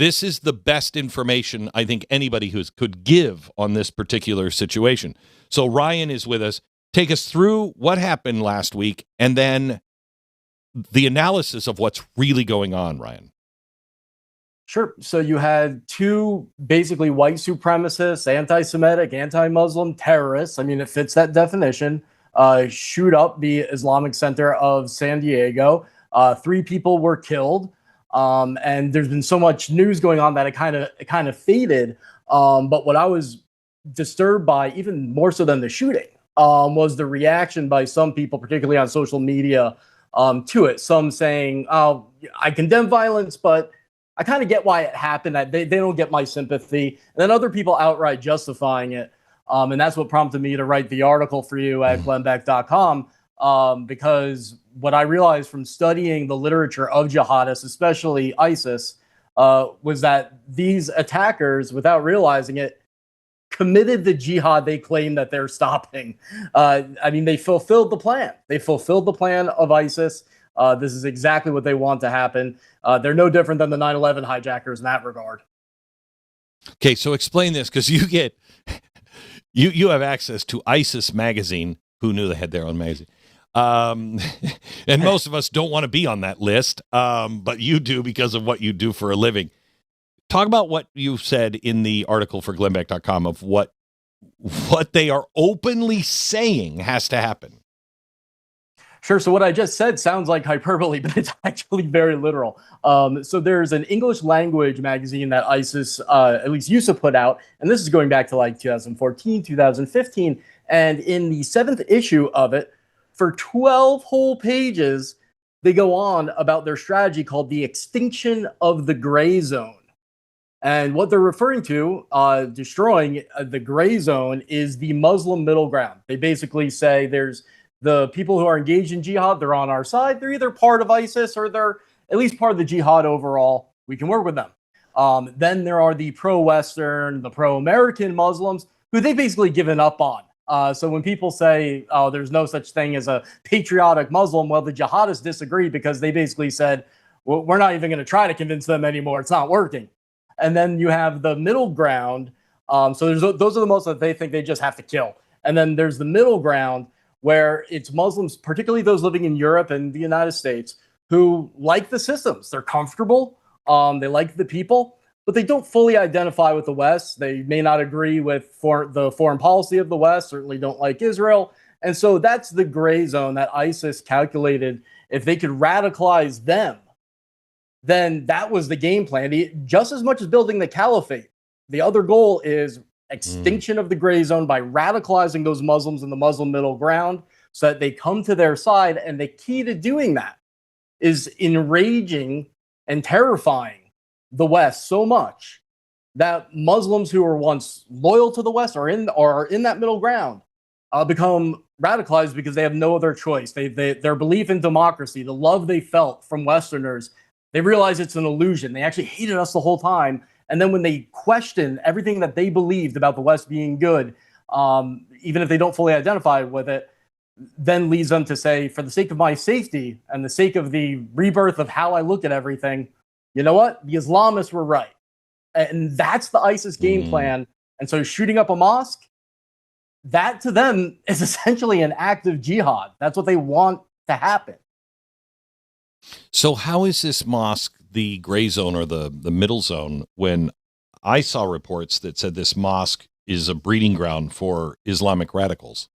This is the best information I think anybody could give on this particular situation. So Ryan is with us. Take us through what happened last week and then the analysis of what's really going on, Ryan. Sure. So you had two basically white supremacists, anti-Semitic, anti-Muslim terrorists. I mean, it fits that definition. Shoot up the Islamic Center of San Diego. 3 people were killed. And there's been so much news going on that it kind of faded. But what I was disturbed by, even more so than the shooting, was the reaction by some people, particularly on social media, to it. Some saying, "Oh, I condemn violence, but I kind of get why it happened. They don't get my sympathy." And then other people outright justifying it. And that's what prompted me to write the article for you at glennbeck.com, because what I realized from studying the literature of jihadists, especially ISIS, was that these attackers, without realizing it, committed the jihad they claim that they're stopping. I mean, they fulfilled the plan. They fulfilled the plan of ISIS. This is exactly what they want to happen. They're no different than the 9/11 hijackers in that regard. Okay, so explain this, because you have access to ISIS magazine. Who knew they had their own magazine? And most of us don't want to be on that list, but you do because of what you do for a living. Talk about what you said in the article for glennbeck.com of what they are openly saying has to happen. Sure. So what I just said sounds like hyperbole, but it's actually very literal. So there's an English language magazine that ISIS at least used to put out, and this is going back to like 2014, 2015. And in the 7th issue of it, for 12 whole pages, they go on about their strategy called the extinction of the gray zone. And what they're referring to, destroying the gray zone, is the Muslim middle ground. They basically say there's the people who are engaged in jihad, they're on our side. They're either part of ISIS or they're at least part of the jihad overall. We can work with them. Then there are the pro-Western, the pro-American Muslims who they've basically given up on. So when people say, "Oh, there's no such thing as a patriotic Muslim," well, the jihadists disagree because they basically said, "Well, we're not even going to try to convince them anymore. It's not working." And then you have the middle ground. So those are the most that they think they just have to kill. And then there's the middle ground where it's Muslims, particularly those living in Europe and the United States, who like the systems. They're comfortable. They like the people, but they don't fully identify with the West. They may not agree with the foreign policy of the West, certainly don't like Israel. And so that's the gray zone that ISIS calculated. If they could radicalize them, then that was the game plan. Just as much as building the caliphate, the other goal is extinction of the gray zone by radicalizing those Muslims in the Muslim middle ground so that they come to their side. And the key to doing that is enraging and terrifying the West so much that Muslims who were once loyal to the West or are in that middle ground become radicalized because they have no other choice. Their belief in democracy, the love they felt from Westerners, they realize it's an illusion. They actually hated us the whole time. And then when they question everything that they believed about the West being good, even if they don't fully identify with it, then leads them to say, for the sake of my safety and the sake of the rebirth of how I look at everything, you know what? The Islamists were right. And that's the ISIS game plan. And so shooting up a mosque, that to them is essentially an act of jihad. That's what they want to happen. So how is this mosque the gray zone or the middle zone when I saw reports that said this mosque is a breeding ground for Islamic radicals?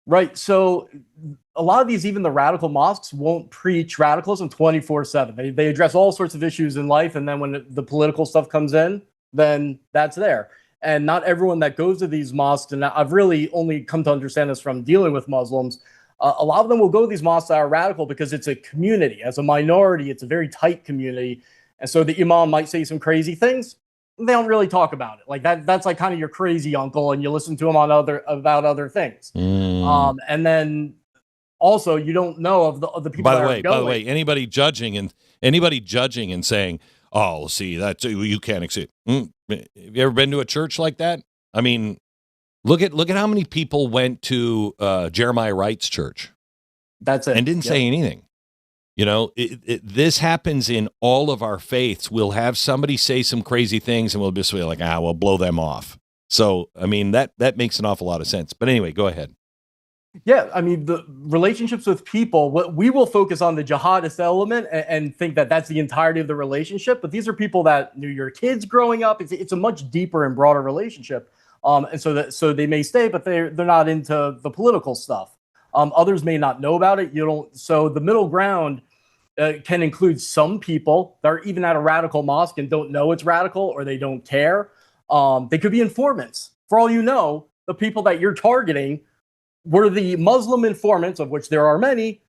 Right. So a lot of these, even the radical mosques, won't preach radicalism 24/7. They address all sorts of issues in life. And then when the political stuff comes in, then that's there. And not everyone that goes to these mosques, and I've really only come to understand this from dealing with Muslims, a lot of them will go to these mosques that are radical because it's a community. As a minority, it's a very tight community. And so the imam might say some crazy things. They don't really talk about it. Like that's like kind of your crazy uncle, and you listen to him about other things. And then also you don't know of the people that are going. By the way, anybody judging and saying, "Oh, see, that's you can't accept." Have you ever been to a church like that? I mean, look at how many people went to Jeremiah Wright's church. That's it. And didn't say anything. This happens in all of our faiths. We'll have somebody say some crazy things and we'll just be like, we'll blow them off. So, I mean, that makes an awful lot of sense. But anyway, go ahead. Yeah, I mean, the relationships with people, what we will focus on the jihadist element and think that that's the entirety of the relationship. But these are people that knew your kids growing up. It's a much deeper and broader relationship. And so they may stay, but they're not into the political stuff. Others may not know about it. So the middle ground can include some people that are even at a radical mosque and don't know it's radical, or they don't care. They could be informants. For all you know, the people that you're targeting were the Muslim informants, of which there are many,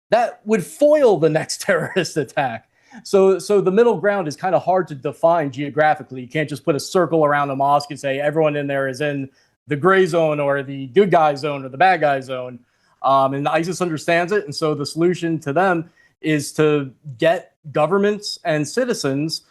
that would foil the next terrorist attack. So the middle ground is kind of hard to define geographically. You can't just put a circle around a mosque and say everyone in there is in the gray zone or the good guy zone or the bad guy zone. And ISIS understands it. And so the solution to them is to get governments and citizens,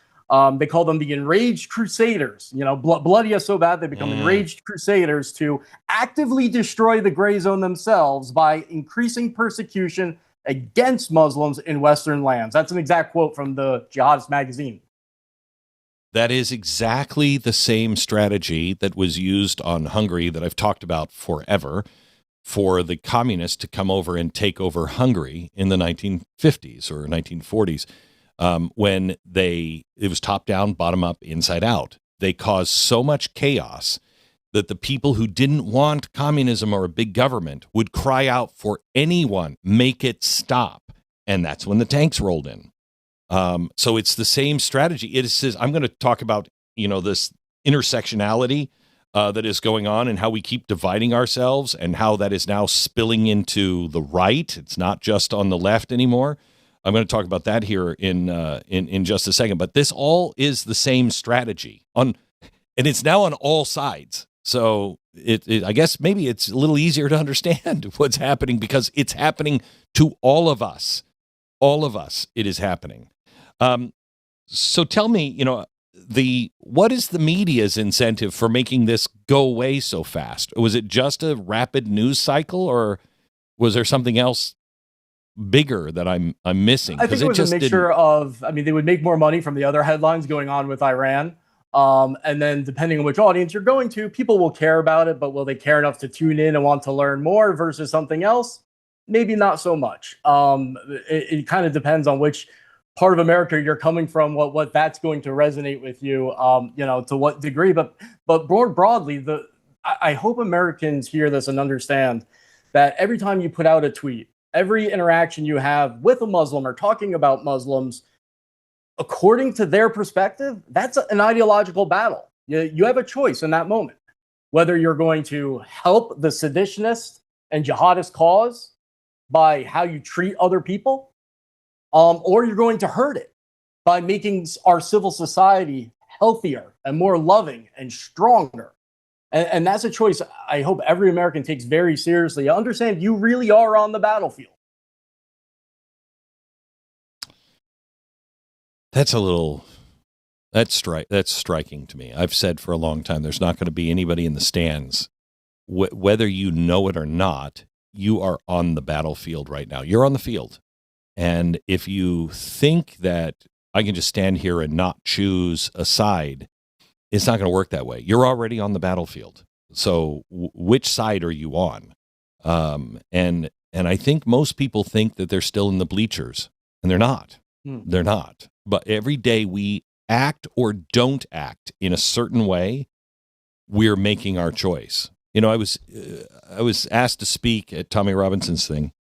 they call them the enraged crusaders, bloody us so bad they become enraged crusaders, to actively destroy the gray zone themselves by increasing persecution against Muslims in Western lands. That's an exact quote from the Jihadist magazine. That is exactly the same strategy that was used on Hungary that I've talked about forever, for the communists to come over and take over Hungary in the 1950s or 1940s. When it was top down, bottom up, inside out. They caused so much chaos that the people who didn't want communism or a big government would cry out for anyone, make it stop. And that's when the tanks rolled in. So it's the same strategy. It says, I'm going to talk about, this intersectionality that is going on and how we keep dividing ourselves and how that is now spilling into the right. It's not just on the left anymore. I'm going to talk about that here in just a second. But this all is the same strategy and it's now on all sides. So I guess maybe it's a little easier to understand what's happening because it's happening to all of us. All of us, it is happening. So tell me, what is the media's incentive for making this go away so fast? Was it just a rapid news cycle, or was there something else bigger that I'm missing? I think it was a mixture of, they would make more money from the other headlines going on with Iran. And then depending on which audience you're going to, people will care about it, but will they care enough to tune in and want to learn more versus something else? Maybe not so much. It kind of depends on which part of America you're coming from, what that's going to resonate with you, to what degree. But more broadly, I hope Americans hear this and understand that every time you put out a tweet, every interaction you have with a Muslim or talking about Muslims, according to their perspective, that's an ideological battle. You have a choice in that moment, whether you're going to help the seditionist and jihadist cause by how you treat other people, or you're going to hurt it by making our civil society healthier and more loving and stronger. And that's a choice I hope every American takes very seriously. Understand you really are on the battlefield. That's striking to me. I've said for a long time, there's not going to be anybody in the stands. Whether you know it or not, you are on the battlefield right now. You're on the field. And if you think that I can just stand here and not choose a side, it's not going to work that way. You're already on the battlefield. So which side are you on? And I think most people think that they're still in the bleachers, and they're not. They're not. But every day we act or don't act in a certain way, we're making our choice. I was asked to speak at Tommy Robinson's thing,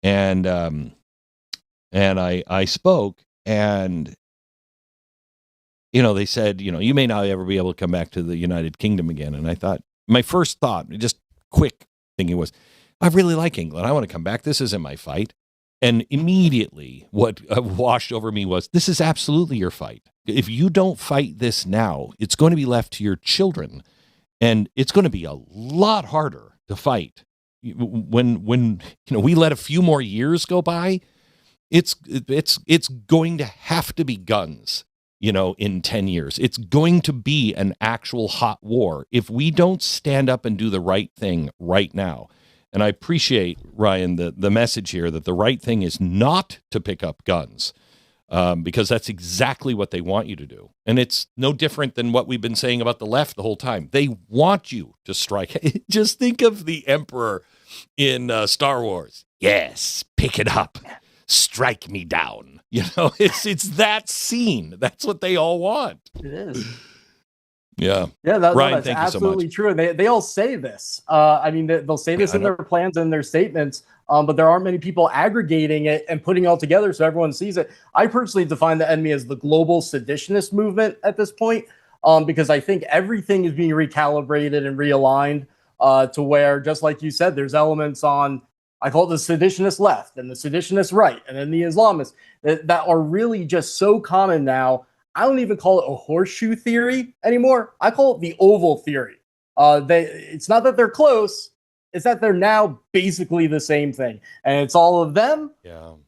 and I spoke, and they said, you may not ever be able to come back to the United Kingdom again. And I thought, my first thought, just quick thinking, was, I really like England. I want to come back. This isn't my fight. And immediately what washed over me was, this is absolutely your fight. If you don't fight this now, it's going to be left to your children. And it's going to be a lot harder to fight. When we let a few more years go by, it's going to have to be guns, in 10 years. It's going to be an actual hot war if we don't stand up and do the right thing right now. and I appreciate, Ryan, the message here that the right thing is not to pick up guns, because that's exactly what they want you to do. And it's no different than what we've been saying about the left the whole time. They want you to strike. Just think of the Emperor in Star Wars. Yes, pick it up. Strike me down. It's that scene. That's what they all want. It is. Yeah. Yeah, Ryan, that's thank absolutely you so much. true. And they all say this. I mean, they'll say this in their plans and their statements, but there aren't many people aggregating it and putting it all together so everyone sees it. I personally define the enemy as the global seditionist movement at this point, because I think everything is being recalibrated and realigned to where, just like you said, there's elements on, I call it the seditionist left and the seditionist right, and then the Islamists that are really just so common now. I don't even call it a horseshoe theory anymore. I call it the oval theory. It's not that they're close, it's that they're now basically the same thing. And it's all of them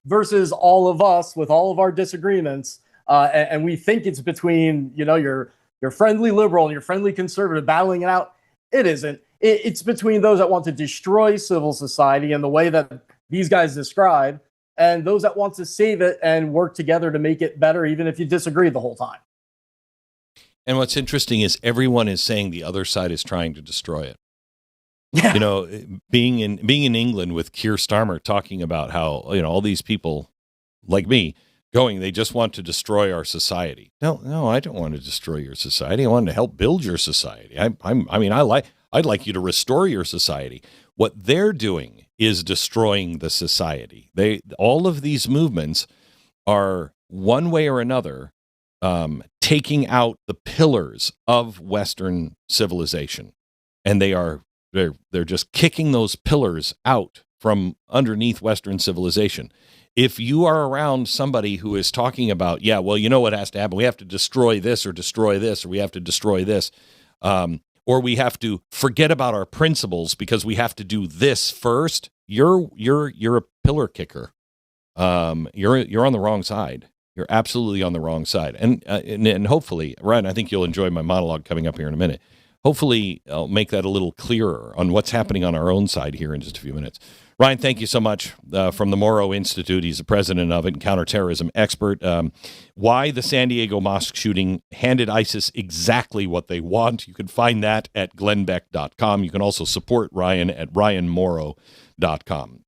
versus all of us with all of our disagreements. And we think it's between, your friendly liberal and your friendly conservative battling it out. It isn't. It's between those that want to destroy civil society in the way that these guys describe, and those that want to save it and work together to make it better, even if you disagree the whole time. And what's interesting is everyone is saying the other side is trying to destroy it. Yeah. Being in England with Keir Starmer talking about how, all these people like me they just want to destroy our society. No, I don't want to destroy your society. I want to help build your society. I'd like you to restore your society. What they're doing is destroying the society. All of these movements are one way or another taking out the pillars of Western civilization, and they're just kicking those pillars out from underneath Western civilization. If you are around somebody who is talking about, what has to happen? We have to destroy this, or we have to destroy this. Or we have to forget about our principles because we have to do this first. You're a pillar kicker. You're on the wrong side. You're absolutely on the wrong side. And hopefully, Ryan, I think you'll enjoy my monologue coming up here in a minute. Hopefully, I'll make that a little clearer on what's happening on our own side here in just a few minutes. Ryan, thank you so much from the Mauro Institute. He's the president of it and counterterrorism expert. Why the San Diego Mosque shooting handed ISIS exactly what they want. You can find that at glennbeck.com. You can also support Ryan at ryanmauro.com.